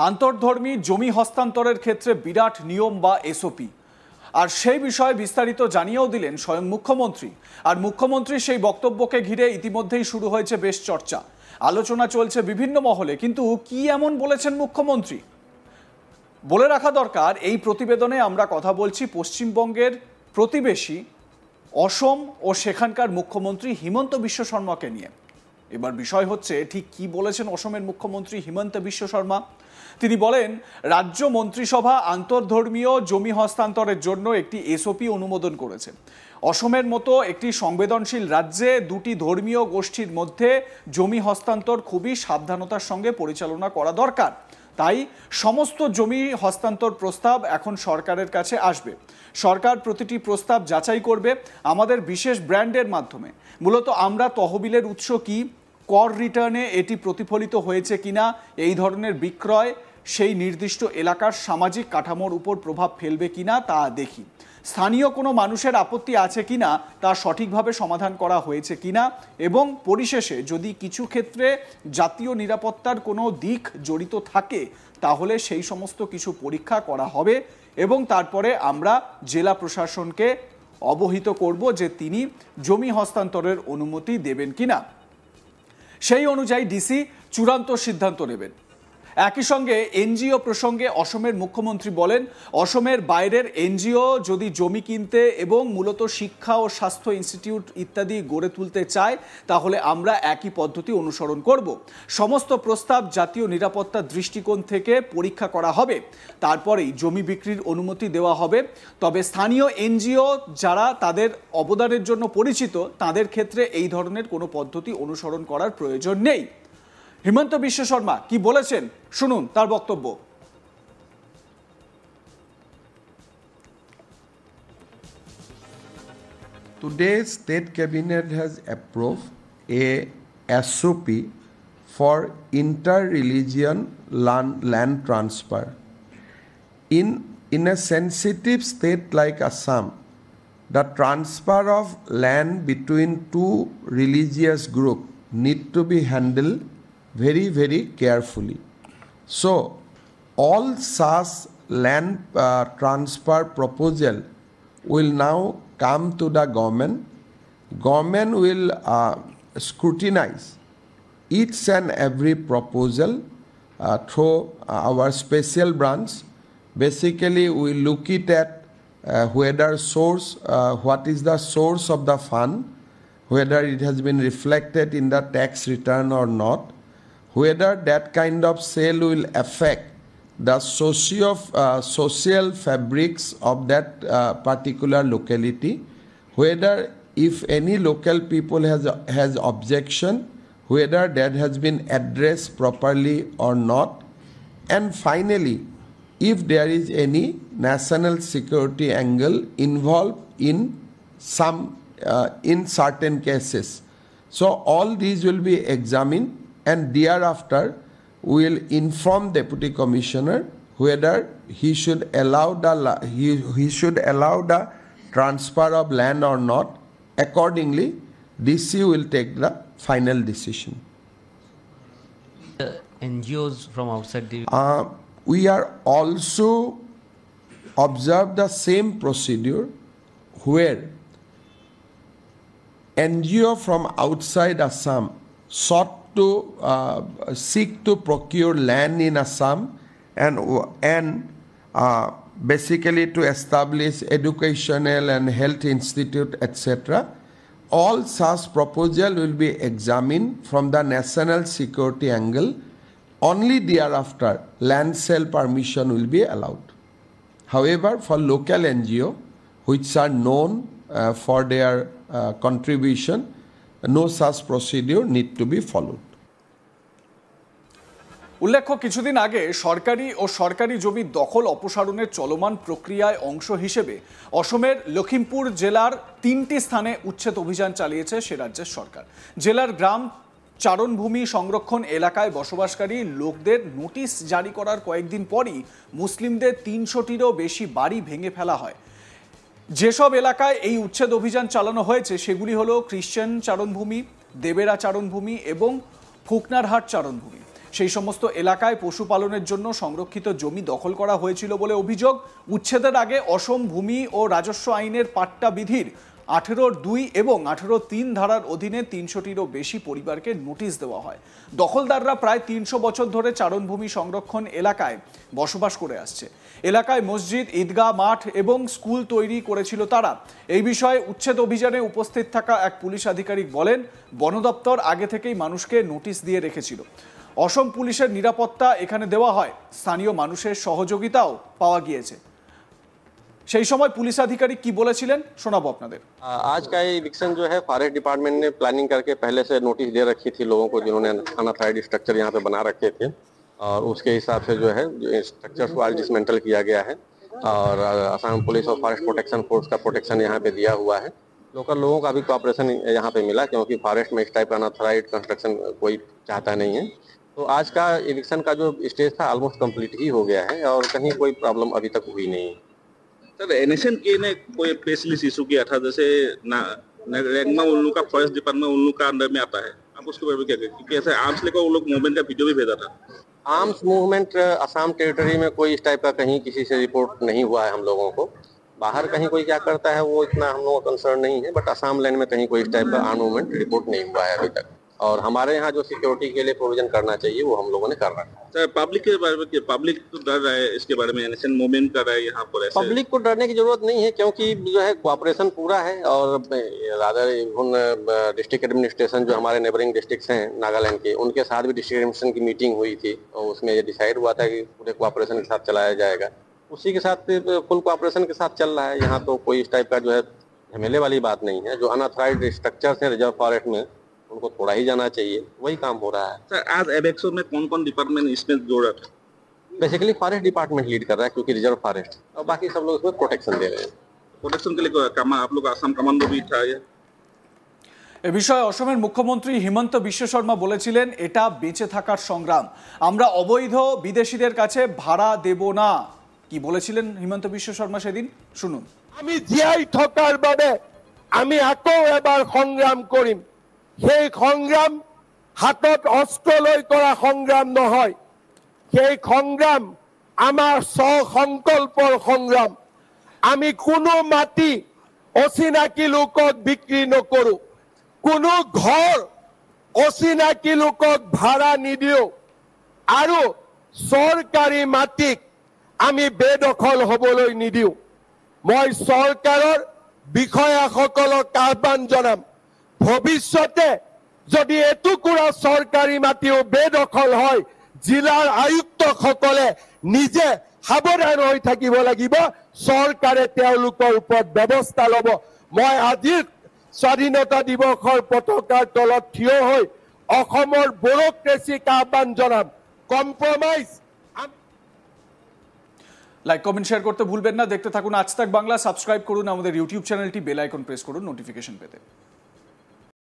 আন্তর্ধর্মী জমি হস্তান্তরের ক্ষেত্রে বিরাট নিয়ম বা এসওপি, আর সেই বিষয়ে বিস্তারিত জানিয়েও দিলেন স্বয়ং মুখ্যমন্ত্রী। আর মুখ্যমন্ত্রীর সেই বক্তব্যকে ঘিরে ইতিমধ্যেই শুরু হয়েছে বেশ চর্চা, আলোচনা চলছে বিভিন্ন মহলে। কিন্তু কি এমন বলেছেন মুখ্যমন্ত্রী? বলে রাখা দরকার, এই প্রতিবেদনে আমরা কথা বলছি পশ্চিমবঙ্গের প্রতিবেশী অসম ও সেখানকার মুখ্যমন্ত্রী হিমন্ত বিশ্ব শর্মাকে নিয়ে। এবার বিষয় হচ্ছে, ঠিক কি বলেছেন অসমের মুখ্যমন্ত্রী হিমন্ত বিশ্ব শর্মা? তিনি বলেন, রাজ্য মন্ত্রিসভা আন্তর্ধর্মীয় জমি হস্তান্তরের জন্য একটি এসওপি অনুমোদন করেছে। অসমের মতো একটি সংবেদনশীল রাজ্যে দুটি ধর্মীয় গোষ্ঠীর মধ্যে জমি হস্তান্তর খুবই সাবধানতার সঙ্গে পরিচালনা করা দরকার। তাই সমস্ত জমি হস্তান্তর প্রস্তাব এখন সরকারের কাছে আসবে। সরকার প্রতিটি প্রস্তাব যাচাই করবে আমাদের বিশেষ ব্র্যান্ডের মাধ্যমে। মূলত আমরা তহবিলের উৎস কি, কর রিটার্নে এটি প্রতিফলিত হয়েছে কিনা, এই ধরনের বিক্রয় সেই নির্দিষ্ট এলাকার সামাজিক কাঠামোর উপর প্রভাব ফেলবে কিনা তা দেখি। স্থানীয় কোনো মানুষের আপত্তি আছে কিনা তা সঠিকভাবে সমাধান করা হয়েছে কিনা, এবং পরিশেষে যদি কিছু ক্ষেত্রে জাতীয় নিরাপত্তার কোনো দিক জড়িত থাকে তাহলে সেই সমস্ত কিছু পরীক্ষা করা হবে এবং তারপরে আমরা জেলা প্রশাসনকে অবহিত করব যে তিনি জমি হস্তান্তরের অনুমতি দেবেন কিনা। সেই অনুযায়ী ডিসি চূড়ান্ত সিদ্ধান্ত নেবেন। একই সঙ্গে এনজিও প্রসঙ্গে অসমের মুখ্যমন্ত্রী বলেন, অসমের বাইরের এনজিও যদি জমি কিনতে এবং মূলত শিক্ষা ও স্বাস্থ্য ইনস্টিটিউট ইত্যাদি গড়ে তুলতে চায় তাহলে আমরা একই পদ্ধতি অনুসরণ করব। সমস্ত প্রস্তাব জাতীয় নিরাপত্তার দৃষ্টিকোণ থেকে পরীক্ষা করা হবে, তারপরেই জমি বিক্রির অনুমতি দেওয়া হবে। তবে স্থানীয় এনজিও যারা তাদের অবদানের জন্য পরিচিত, তাদের ক্ষেত্রে এই ধরনের কোনো পদ্ধতি অনুসরণ করার প্রয়োজন নেই। হিমন্ত বিশ্ব শর্মা কি বলেছেন শুনুন তার বক্তব্য। Today, State Cabinet has approved a SOP for inter-religion land transfer. In a sensitive state like Assam, the transfer of land between two religious groups need to be handled very carefully. So all such land transfer proposal will now come to the government. Government will scrutinize each and every proposal through our special branch. Basically we look it at whether source, what is the source of the fund, whether it has been reflected in the tax return or not, whether that kind of sale will affect the social fabrics of that particular locality, whether if any local people has objection, whether that has been addressed properly or not, and finally if there is any national security angle involved in some in certain cases. So all these will be examined, and thereafter we will inform Deputy Commissioner whether he should allow the transfer of land or not. Accordingly, DC will take the final decision. NGOs from outside the we are also observe the same procedure where NGO from outside Assam sought to seek to procure land in Assam and basically to establish educational and health institute, etc. All such proposal will be examined from the national security angle. Only thereafter land sale permission will be allowed. However, for local NGO which are known for their contribution, no such procedure need to be followed. উল্লেখ্য, কিছুদিন আগে সরকারি জমি দখল অপসারণের চলমান প্রক্রিয়ায় অংশ হিসেবে অসমের লখিমপুর জেলার 3টি স্থানে উচ্ছেদ অভিযান চালিয়েছে সে রাজ্যের সরকার। জেলার গ্রাম চারণভূমি সংরক্ষণ এলাকায় বসবাসকারী লোকদের নোটিশ জারি করার কয়েকদিন পরই মুসলিমদের 300টিরও বেশি বাড়ি ভেঙে ফেলা হয়। যেসব এলাকায় এই উচ্ছেদ অভিযান চালানো হয়েছে সেগুলি হলো খ্রিশ্চান চারণভূমি, দেবেরা চারণভূমি এবং ফুকনারহাট চারণভূমি। সেই সমস্ত এলাকায় পশুপালনের জন্য সংরক্ষিত জমি দখল করা হয়েছিল বলে অভিযোগ। উচ্ছেদের আগে অসম ভূমি ও রাজস্ব আইনের পাট্টা বিধির 18(2) এবং 18(3) ধারার অধীনে 300টিরও বেশি পরিবারকে নোটিশ দেওয়া হয়। দখলদাররা প্রায় 300 বছর ধরে চারণভূমি সংরক্ষণ এলাকায় বসবাস করে আসছে। এলাকায় মসজিদ, ঈদগাহ মাঠ এবং স্কুল তৈরি করেছিল তারা। এই বিষয়ে উচ্ছেদ অভিযানে উপস্থিত থাকা এক পুলিশ আধিকারিক বলেন, বন দপ্তর আগে থেকেই মানুষকে নোটিশ দিয়ে রেখেছিল। অসম পুলিশের নিরাপত্তা এখানে দেওয়া হয়, স্থানীয় মানুষের সহযোগিতাও পাওয়া গিয়েছে। সেই সময় পুলিশ আধিকারিক কি বলেছিলেন শোনাবো আপনাদের। आज का ये इविक्शन जो है फॉरेस्ट डिपार्टमेंट ने प्लानिंग करके पहले से नोटिस दे रखी थी लोगों को जिन्होंने अनऑथराइज्ड स्ट्रक्चर यहाँ पे बना रखे थे, और उसके हिसाब से जो है स्ट्रक्चर्स को आज डिसमेंटल किया गया है और असम पुलिस और फॉरेस्ट प्रोटेक्शन फोर्स का प्रोटेक्शन यहाँ पे दिया हुआ है। लोकल लोगों का भी कोऑपरेशन यहाँ पे मिला, क्योंकि फॉरेस्ट में इस टाइप का अनऑथराइज्ड कंस्ट्रक्शन कोई चाहता नहीं है। तो आज का इविक्शन का जो स्टेज था ऑलमोस्ट कंप्लीट ही हो गया है और कहीं कोई प्रॉब्लम अभी तक हुई नहीं। सर, एनएसएन के ने कोई प्रेस रिलीज इशू किया था, जैसे रेगमा उन लोग का फॉरेस्ट डिपार्टमेंट उन लोग का अंडर में आता है, आप उसके बारे में क्या कहेंगे? क्योंकि ऐसे आर्म्स लेकर उन लोग मूवमेंट का वीडियो भी भेजा था। आर्म्स मूवमेंट असम टेरिटरी में कोई इस टाइप का कहीं किसी से रिपोर्ट नहीं हुआ है हम लोगों को। बाहर कहीं कोई क्या करता है वो इतना हम लोगों का कंसर्न नहीं है, बट असम लैंड में कहीं कोई इस टाइप का आर्म मूवमेंट रिपोर्ट नहीं हुआ है अभी तक। और हमारे यहाँ जो सिक्योरिटी के लिए प्रोविजन करना चाहिए वो हम लोगों ने कर रखा है। सर, पब्लिक के बारे में, पब्लिक तो डर रहा है इसके बारे में, एनएसएन मूवमेंट कर रहा है यहाँ पर ऐसे। पब्लिक को डरने की जरूरत नहीं है, क्योंकि जो है कोऑपरेशन पूरा है। और रादर डिस्ट्रिक्ट एडमिनिस्ट्रेशन जो हमारे नेबरिंग डिस्ट्रिक्ट्स हैं नागालैंड के, उनके साथ भी डिस्ट्रिक्ट एडमिनिस्ट्रेशन की मीटिंग हुई थी और उसमें ये डिसाइड हुआ था कि पूरे कोऑपरेशन के साथ चलाया जाएगा। उसी के साथ फुल कोऑपरेशन के साथ चल रहा है। यहाँ तो कोई इस टाइप का जो है झमेले वाली बात नहीं है। जो अनऑथराइज्ड स्ट्रक्चर्स हैं रिजर्व फॉरेस्ट में, उनको थोड़ा ही जाना चाहिए, वही काम हो रहा है। सर, आज एबेक्सो में कौन कौन डिपार्टमेंट इसमें जोड़ा था? बेसिकली फॉरेस्ट डिपार्टमेंट लीड कर रहा है, क्योंकि रिजर्व फॉरेस्ट, और बाकी सब लोग इसमें प्रोटेक्शन दे रहे हैं। प्रोटेक्शन के लिए आप लोग आसाम कमांडो भी था ये? এ বিষয়ে অসমের মুখ্যমন্ত্রী হিমন্ত বিশ্ব শর্মা বলেছিলেন, এটা বেঁচে থাকার সংগ্রাম, আমরা অবৈধ বিদেশিদের কাছে ভাড়া দেব না। কি বলেছিলেন হিমন্ত বিশ্ব শর্মা সেদিন শুনুন। আমি জীয়াই থকাৰ বাবে আমি আকৌ এবাৰ সংগ্ৰাম কৰিম। সেই সংগ্ৰাম হাতত অস্ত্ৰ লৈ কৰা সংগ্ৰাম নহয়, সেই সংগ্ৰাম আমাৰ স্বসংকল্পৰ সংগ্ৰাম। আমি কোনো মাটি অচিনাকি লোকক বিক্ৰী নকৰো, কোনো ঘৰ অচিনাকি লোকক ভাড়া নিদিওঁ, আৰু চৰকাৰী মাটিক আমি বেদখল হ'বলৈ নিদিওঁ। মই চৰকাৰৰ বিষয়াসকলক আহ্বান জনাম, ভৱিষ্যতে যদি এটুকুৰা চৰকাৰী মাটিও বেদখল হয়, জিলাৰ আয়ুক্তসকলে নিজে সাৱধান হৈ থাকিব লাগিব, চৰকাৰে তেওঁলোকৰ ওপৰত ব্যৱস্থা ল'ব। মই আজিৰ স্বাধীনতা দিৱসৰ পতাকাৰ তলত থিয় হৈ অসমৰ ব্যুৰ'ক্ৰেচিক আহ্বান জনাম, কম্প্ৰমাইজ। লাইক কমেন্ট শেয়ার করতে ভুলবেন না। দেখতে থাকুন আজ তাক বাংলা। সাবস্ক্রাইব করুন আমাদের ইউটিউব চ্যানেলটি, বেল আইকন প্রেস করুন নোটিফিকেশন পেতে।